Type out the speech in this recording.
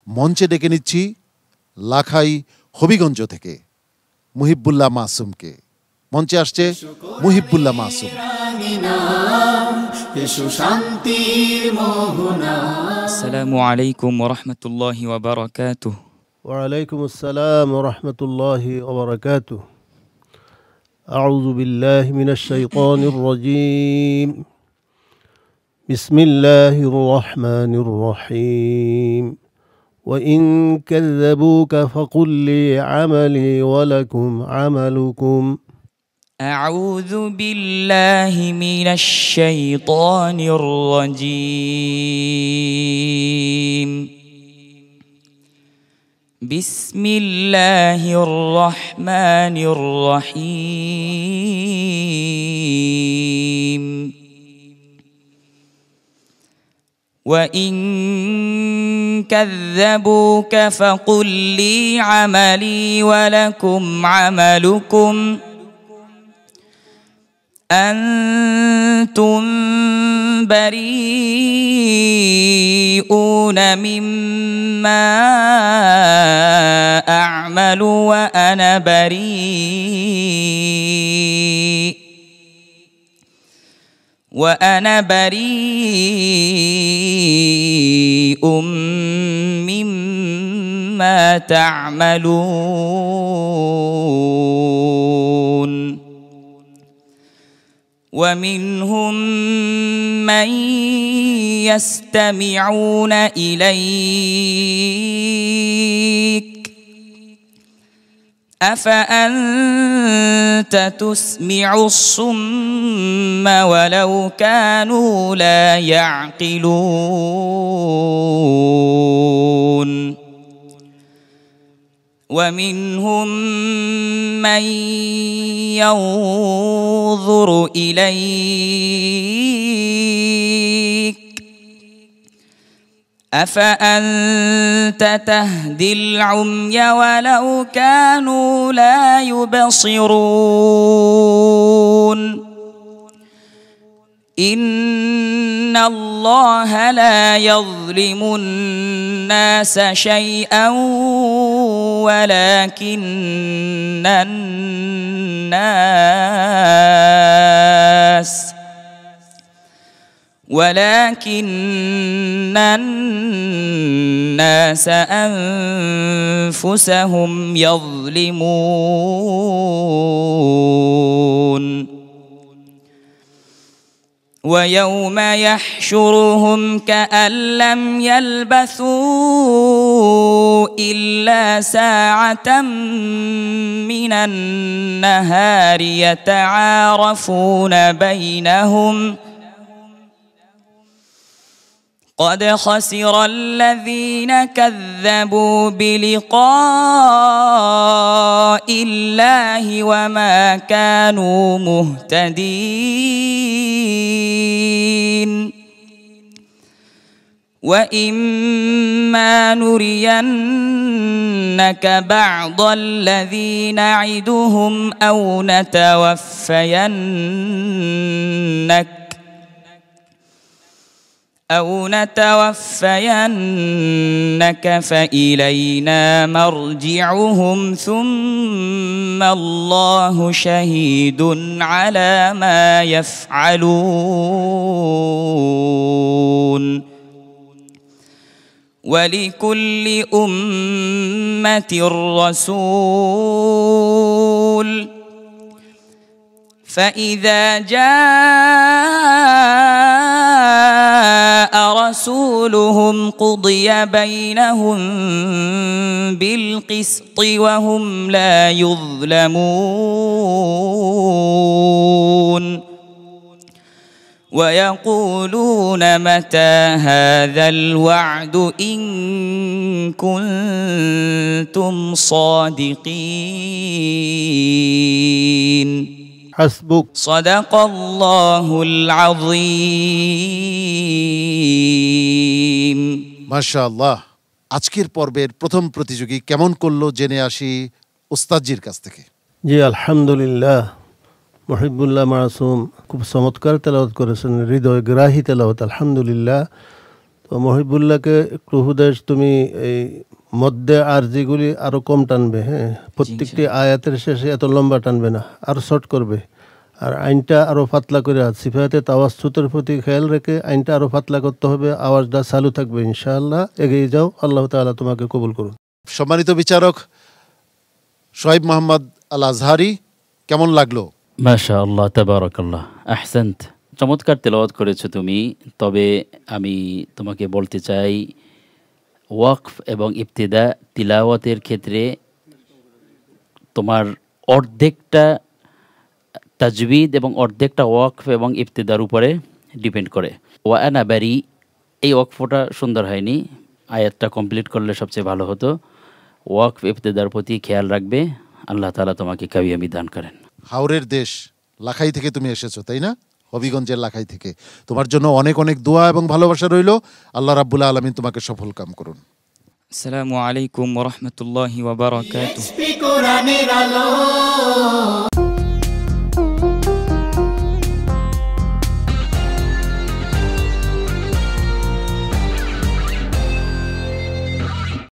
মঞ্চে ডেকে নিচ্ছি লাখাই হবিগঞ্জ থেকে মুহিবুল্লাহ মাসুমকে। মঞ্চে আসছে মুহিবুল্লাহ মাসুম। আসসালামু আলাইকুম ওয়া রাহমাতুল্লাহি ওয়া বারাকাতুহু। ওয়া আলাইকুম আসসালাম ওয়া রাহমাতুল্লাহি ওয়া বারাকাতুহু। আউযু বিল্লাহি মিনাশ শাইতানির রাজীম। বিসমিল্লাহির রহমানির রহিম। وإن كذبوك فقل لي عملي ولكم عملكم. أعوذ بالله من الشيطان الرجيم. بسم الله الرحمن الرحيم. وإن كذبوك فقل لي عملي ولكم عملكم أنتم بريئون مما أعمل وأنا بريء مما تعملون. ومنهم من يستمعون إليك أفأنت تسمع الصم ولو كانوا لا يعقلون. ومنهم من ينظر إليك أفأنت تهدي العمي ولو كانوا لا يبصرون. إن الله لا يظلم الناس شيئا ولكن الناس أنفسهم يظلمون. ويوم يحشرهم كأن لم يلبثوا إلا ساعة من النهار يتعارفون بينهم قد خسر الذين كذبوا بلقاء الله وما كانوا مهتدين. وإما نرينك بعض الذي نعدهم أو نتوفينك فإلينا مرجعهم ثم الله شهيد على ما يفعلون. ولكل أمة رسول فإذا جاء رسولهم قضي بينهم بالقسط وهم لا يظلمون. ويقولون متى هذا الوعد إن كنتم صادقين. حسبك. صدق الله العظيم. মাশাআল্লাহ। আজকের পর্বের প্রথম প্রতিযোগী কেমন করলো জেনে আসি উস্তাদজির কাছ থেকে। জি আলহামদুলিল্লাহ, মুহিবুল্লাহ মাসুম খুব চমৎকার তেলাওয়াত করেছেন, হৃদয়গ্রাহী তেলাওয়াত। আলহামদুলিল্লাহ। তো মহিবুল্লাহকে একটু হুদেশ তুমি এই মধ্যে আরজিগুলি আরো কম টানবে, হ্যাঁ, প্রত্যেকটি আয়াতের শেষে এত লম্বা টানবে না, আরো শর্ট করবে। আর আইনটা আরো পাতলা করে সিফাতে তাওয়াসসুতের প্রতি খেয়াল রেখে আইনটা আরো পাতলা করতে হবে, আওয়াজটা চালু থাকবে। ইনশাআল্লাহ এগিয়ে যাও, আল্লাহ তাআলা তোমাকে কবুল করুন। সম্মানিত বিচারক শোয়েব মোহাম্মদ আল আজহারি, কেমন লাগলো? মাশাআল্লাহ, তাবারাকাল্লাহ, আহসান্ত। চমৎকার তেলাওয়াত করেছো তুমি। তবে আমি তোমাকে বলতে চাই, ওয়াকফ এবং ইবতিদা তিলাওয়াতের ক্ষেত্রে তোমার অর্ধেকটা তাজবিদ এবং অর্ধেকটা ওয়াকফ এবং ইবতিদার উপরে ডিপেন্ড করে। ওয়া আনা বারি, এই ওয়াকফটা সুন্দর হয়নি, আয়াতটা কমপ্লিট করলে সবচেয়ে ভালো হতো। ওয়াকফ ইবতিদার প্রতি খেয়াল রাখবে, আল্লাহ তাআলা তোমাকে কামিয়াবি দান করেন। হাওরের দেশ লাখাই থেকে তুমি এসেছো, তাই না? হবিগঞ্জের লাখাই থেকে। তোমার জন্য অনেক অনেক দোয়া এবং ভালোবাসা রইল। আল্লাহ রাব্বুল আলামিন তোমাকে সফল কাম করুন। আসসালামু আলাইকুম ওয়া রাহমাতুল্লাহি ওয়া বারাকাতুহু। কোরআনের আলো